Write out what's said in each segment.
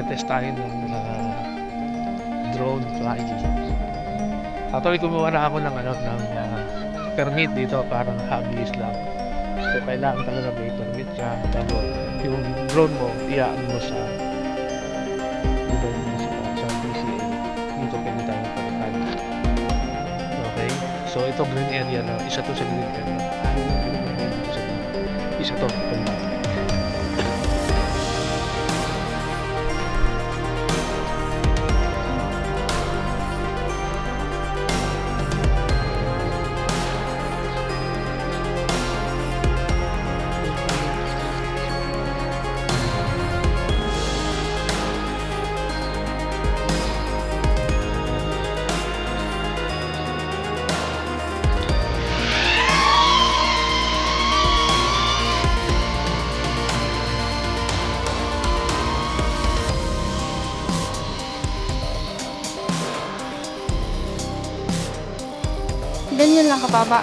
magte-test tayo ng drone flying. Actually, kumuha na ako ng permit dito, parang hobbyist lang. So, kailangan talaga may permit ka. Bago yung drone mo, iyaan mo sa PCA. Dito pwede tayo palitan. Okay? So, ito green area na. Isa to sa green area. Isa to. Ganyan lang kababa.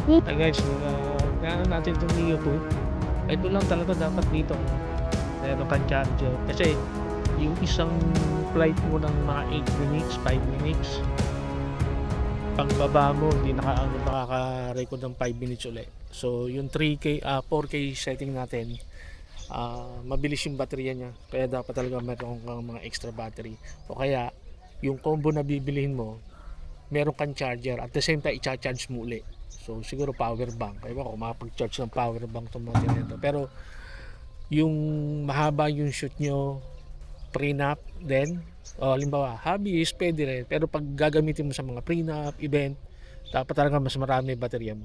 Ay guys, gano'n natin itong Neo 2. Ito lang talaga dapat dito. Meron kang charger. Kasi yung isang flight mo ng mga 8 minutes, 5 minutes, pagbaba mo, hindi makaka-record ng 5 minutes ulit. So yung 4K setting natin, mabilis yung baterya niya. Kaya dapat talaga meron kang mga extra battery. O kaya, yung combo na bibilihin mo, meron kang charger. At the same time, i-charge mo ulit. So siguro power bank. Ewan ko makapag-charge ng power bank itong mga ganito. Pero yung mahaba yung shoot nyo, prenup, then halimbawa hobby is pwede rin. Pero pag gagamitin mo sa mga prenup, event, dapat talaga mas marami baterya mo.